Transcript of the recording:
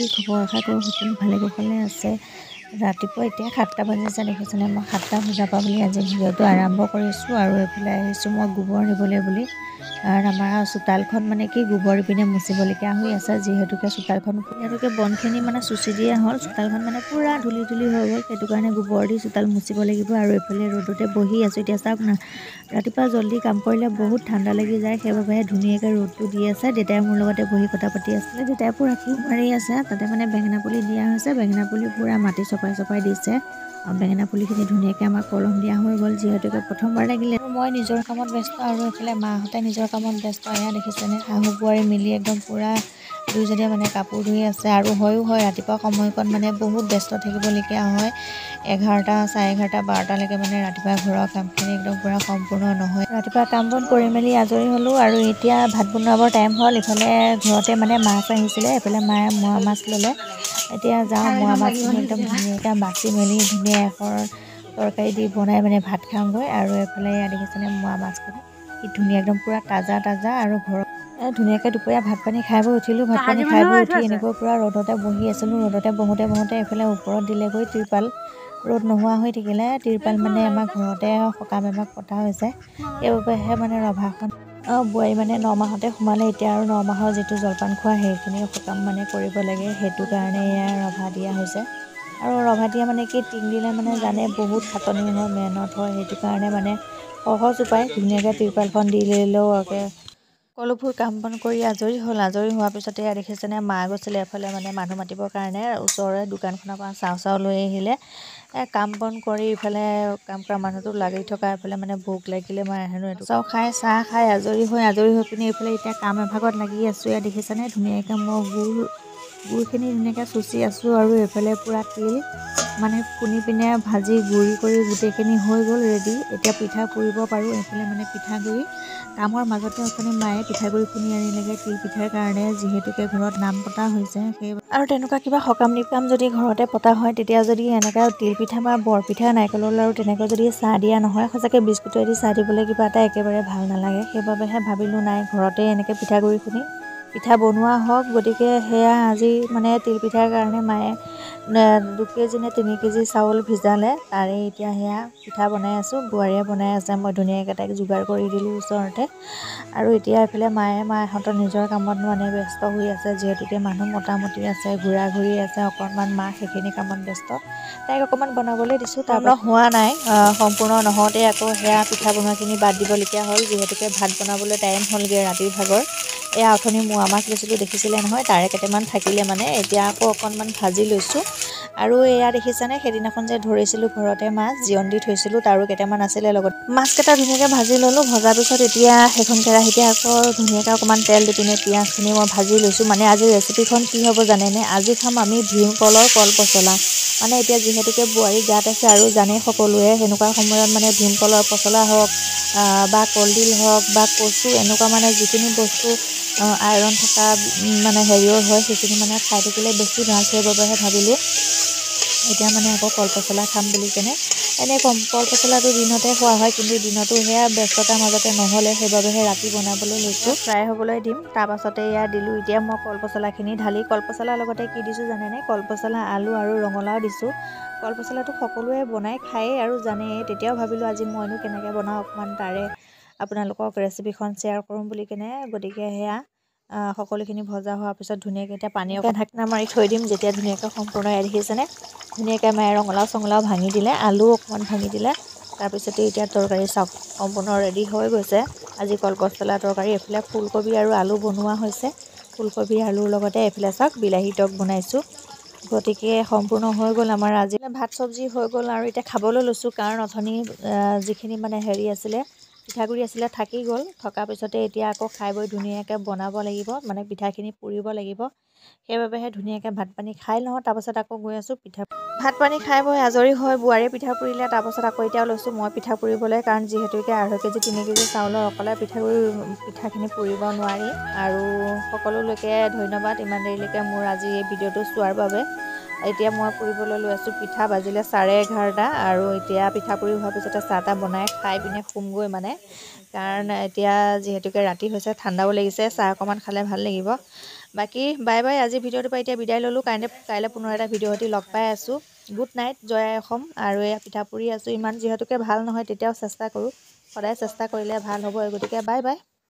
কি খবৰ? আশা কৰোঁ সকলো ভালে কুশলে আছে। ৰাতিপুৱা এতিয়া 7টা বাজিছে দেখিছেনে? মই 7টা বজাৰ পৰা বুলি আজি ভিডিঅ'টো আৰম্ভ কৰিছোঁ আৰু এইফালে আহিছোঁ মই গোবৰ নিবলৈ বুলি। কাৰণ আমাৰ চোতালখন মানে কি গোবৰ দি পিনে মুচিবলগীয়া হৈ আছে, যিহেতুকে বনখিনি মানে চুচি দিয়া হ'ল। চোতালখন মানে পূৰা ধূলি হৈ গ'ল, সেইটো কাৰণে গোবৰ দি চোতাল মুচিব লাগিব। আৰু এইফালে ৰ'দতে বহি আছোঁ। এতিয়া চাওক না, ৰাতিপুৱা জল্দি কাম কৰিলে বহুত ঠাণ্ডা লাগি যায়, সেইবাবে ধুনীয়াকৈ ৰ'দটো দি আছে। দেউতাই মোৰ লগতে বহি কথা পাতি আছিলে। দেউতাই পূৰা কোৰ মাৰি আছে, তাতে মানে বেঙেনা পুলি দিয়া হৈছে। বেঙেনা পুলি পূৰা মাটি চপাই দিছে। আৰু বেঙেনা পুলিখিনি ধুনীয়াকৈ আমাক কলম দিয়া হৈ গ'ল, যিহেতুকে প্ৰথমবাৰ লাগিলে। মই নিজৰ কামত ব্যস্ত আৰু এইফালে মাহঁতে নিজৰ কামত ব্যস্ত। এয়া দেখিছেনে, শাহু বোৱাৰী মিলি একদম পূৰা দুয়োজনীয়ে মানে কাপোৰ ধুই আছে। আৰু হয় ৰাতিপুৱা সময়কণ মানে বহুত ব্যস্ত থাকিবলগীয়া হয়। 11টা, 11:30, 12টালৈকে মানে ৰাতিপুৱা ঘৰৰ কামখিনি একদম পূৰা সম্পূৰ্ণ নহয়। ৰাতিপুৱা কাম বন কৰি মেলি আজৰি হ'লোঁ আৰু এতিয়া ভাত বনাবৰ টাইম হ'ল। ইফালে ঘৰতে মানে মাছ আহিছিলে, এইফালে মায়ে মোৱা মাছ ল'লে। এতিয়া যাওঁ, মোৱা মাছখিনি একদম ধুনীয়াকৈ বাচি মেলি ধুনীয়া এখন তৰকাৰী দি বনাই মানে ভাত খাওঁগৈ। আৰু এইফালে এয়া দেখিছেনে মোৱা মাছখিনি কি ধুনীয়া, একদম পূৰা তাজা আৰু ঘৰত ধুনীয়াকৈ দুপৰীয়া ভাত পানী খাই বৈ উঠিলোঁ। ভাত পানী খাই বৈ উঠি এনেকৈ পূৰা ৰ'দতে বহি আছিলোঁ। ৰ'দতে বহোঁতে এইফালে ওপৰত দিলেগৈ তিৰপাল। ৰ'দ নোহোৱা হৈ থাকিলে তিৰপাল মানে আমাৰ ঘৰতে সকাম এভাগ পতা হৈছে, সেইবাবেহে মানে ৰভাখন বোৱাৰী মানে 9 মাহতে সোমালে। এতিয়া আৰু 9 মাহৰ যিটো জলপান খোৱা সেইখিনি সকাম মানে কৰিব লাগে, সেইটো কাৰণে এয়া ৰভা দিয়া হৈছে। আৰু ৰভা দিয়া মানে কি, টিং দিলে মানে জানে বহুত খাটনি হয়, মেহনত হয়, সেইটো কাৰণে মানে সহজ উপায় ধুনীয়াকৈ তিৰপালখন দি ল'লেও সকলোবোৰ কাম বন কৰি আজৰি হ'ল। আজৰি হোৱাৰ পিছতে এয়া দেখিছেনে, মা গৈছিলে এফালে মানে মানুহ মাতিবৰ কাৰণে। ওচৰৰে দোকানখনৰ পৰা চাউ লৈ আহিলে। কাম বন কৰি ইফালে কাম কৰা মানুহটো লাগি থকা, এইফালে মানে ভোক লাগিলে মায়ে হেনো এইটো চাহ খাই আজৰি হৈ পিনে এইফালে এতিয়া কাম এভাগত লাগি আছোঁ। এয়া দেখিছেনে, ধুনীয়াকৈ মই গুড়খিনি ধুনীয়াকৈ চুচি আছোঁ। আৰু এইফালে পূৰা তিল মানে খুন্দি পিনে ভাজি গুড়ি কৰি গোটেইখিনি হৈ গ'ল ৰেডি। এতিয়া পিঠা পুৰিব পাৰোঁ। এইফালে মানে পিঠাগুড়ি কামৰ মাজতে অথনি মায়ে পিঠাগুড়ি খুন্দি আনিলেগৈ তিল পিঠাৰ কাৰণে, যিহেতুকে ঘৰত নাম পতা হৈছে। আৰু তেনেকুৱা কিবা সকাম নিকাম যদি ঘৰতে পতা হয়, তেতিয়া যদি এনেকুৱা তিল পিঠা বা বৰপিঠা, নাৰিকলৰ লাৰু তেনেকৈ যদি চাহ দিয়া নহয়, সঁচাকৈ বিস্কুটেদি চাহ দিবলৈ কিবা এটা একেবাৰে ভাল নালাগে। সেইবাবেহে ভাবিলোঁ নাই, ঘৰতে এনেকৈ পিঠাগুড়ি খুন্দি পিঠা বনোৱা হওক। গতিকে সেয়া আজি মানে তিলপিঠাৰ কাৰণে মায়ে 2 কেজি নে 3 কেজি চাউল ভিজালে, তাৰে এতিয়া সেয়া পিঠা বনাই আছোঁ। বোৱাৰীয়ে বনাই আছে, মই ধুনীয়াকৈ তাইক যোগাৰ কৰি দিলোঁ ওচৰতে। আৰু এতিয়া এইফালে মাহঁতৰ নিজৰ কামত মানে ব্যস্ত হৈ আছে, যিহেতুকে মানুহ মোটামুটি আছে, ঘূৰি আছে অকণমান। মা সেইখিনি কামত ব্যস্ত। তাইক অকণমান বনাবলৈ দিছোঁ। তাৰপৰা হোৱা নাই, সম্পূৰ্ণ নহওঁতে আকৌ সেয়া পিঠা বনোৱাখিনি বাদ দিবলগীয়া হ'ল, যিহেতুকে ভাত বনাবলৈ টাইম হ'লগৈ ৰাতিৰ ভাগৰ। এয়া অথনি মোৱা মাছ লৈছিলোঁ, দেখিছিলে নহয়, তাৰে কেইটামান থাকিলে মানে এতিয়া আকৌ অকণমান ভাজি লৈছোঁ। আৰু এয়া দেখিছেনে, সেইদিনাখন যে ধৰিছিলোঁ ঘৰতে মাছ, জিয়ন দি থৈছিলোঁ, তাৰো কেইটামান আছিলে লগত। মাছকেইটা ধুনীয়াকৈ ভাজি ল'লোঁ। ভজাৰ পিছত এতিয়া সেইখন কেৰাহীতে আকৌ ধুনীয়াকৈ অকণমান তেল দি পিনে পিঁয়াজখিনি মই ভাজি লৈছোঁ। মানে আজি ৰেচিপিখন কি হ'ব জানেনে? আজি খাম আমি ভীমকলৰ কলপচলা। মানে এতিয়া যিহেতুকে বোৱাৰী গাত আছে আৰু জানেই সকলোৱে, সেনেকুৱা সময়ত মানে ভীমকলৰ পচলা হওক বা কলডিল হওক বা কচু, এনেকুৱা মানে যিখিনি বস্তু আইৰণ থকা মানে হেৰিয়ৰ হয়, সেইখিনি মানে খাই থাকিলে বেছি ভাল। সেইবাবেহে ভাবিলোঁ এতিয়া মানে আকৌ কলপচলা খাম বুলি কেনে। এনেই কলপচলাটো দিনতে খোৱা হয়, কিন্তু দিনতো সেয়া ব্যস্ততাৰ মাজতে নহ'লে, সেইবাবেহে ৰাতি বনাবলৈ লৈছোঁ। ফ্ৰাই হ'বলৈ দিম, তাৰপাছতে এয়া দিলোঁ। এতিয়া মই কলপচলাখিনি ঢালি, কলপচলাৰ লগতে কি দিছোঁ জানেনে? কলপচলা, আলু আৰু ৰঙালাও দিছোঁ। কলপচলাটো সকলোৱে বনাই খায়েই আৰু জানেই, তেতিয়াও ভাবিলোঁ আজি মইনো কেনেকৈ বনাওঁ, অকণমান তাৰে আপোনালোকক ৰেচিপিখন শ্বেয়াৰ কৰোঁ বুলি কেনে। গতিকে সেয়া সকলোখিনি ভজা হোৱাৰ পিছত ধুনীয়াকৈ এতিয়া পানী অকণ ঢাকনা মাৰি থৈ দিম, যেতিয়া ধুনীয়াকৈ সম্পূৰ্ণ দেখিছেনে, ধুনীয়াকৈ মায়ে ৰঙালাও ভাঙি দিলে, আলু অকণমান ভাঙি দিলে। তাৰপিছতে এতিয়া তৰকাৰী চাওক সম্পূৰ্ণ ৰেডি হৈ গৈছে। আজি কলপচলা তৰকাৰী। এইফালে ফুলকবি আৰু আলু বনোৱা হৈছে। ফুলকবি আলুৰ লগতে এইফালে চাওক বিলাহী টক বনাইছোঁ। গতিকে সম্পূৰ্ণ হৈ গ'ল আমাৰ আজি ভাত চব্জি হৈ গ'ল। আৰু এতিয়া খাবলৈ লৈছোঁ, কাৰণ অথনি যিখিনি মানে হেৰি আছিলে, পিঠাগুড়ি আছিলে, থাকি গ'ল। থকাৰ পিছতে এতিয়া আকৌ খাই বৈ ধুনীয়াকৈ বনাব লাগিব, মানে পিঠাখিনি পুৰিব লাগিব। সেইবাবেহে ধুনীয়াকৈ ভাত পানী খাই লওঁ, তাৰপাছত আকৌ গৈ আছোঁ ভাত পানী খাই বৈ আজৰি হৈ বোৱাৰীয়ে পিঠা পুৰিলে। তাৰপাছত আকৌ এতিয়া লৈছোঁ মই পিঠা পুৰিবলৈ, কাৰণ যিহেতুকে 2.5 কেজি 3 কেজি চাউলৰ অকলে পিঠাখিনি পুৰিব নোৱাৰি। আৰু সকলোলৈকে ধন্যবাদ ইমান দেৰিলৈকে মোৰ আজি এই ভিডিঅ'টো চোৱাৰ বাবে। এতিয়া মই পুৰিবলৈ লৈ আছোঁ পিঠা। বাজিলে 11:30 আৰু এতিয়া পিঠা পুৰি হোৱাৰ পিছতে চাহ তাহ বনাই খাই পিনে শুমগৈ মানে, কাৰণ এতিয়া যিহেতুকে ৰাতি হৈছে, ঠাণ্ডাও লাগিছে, চাহ অকণমান খালে ভাল লাগিব। বাকী বাই বাই, আজি ভিডিঅ'টোৰ পৰা এতিয়া বিদায় ল'লোঁ। কাইলৈ পুনৰ এটা ভিডিঅ' সৈতে লগ পাই আছোঁ। গুড নাইট, জয় আই অসম। আৰু এয়া পিঠা পুৰি আছোঁ, ইমান যিহেতুকে ভাল নহয় তেতিয়াও চেষ্টা কৰোঁ, সদায় চেষ্টা কৰিলে ভাল হ'ব। গতিকে বাই বাই।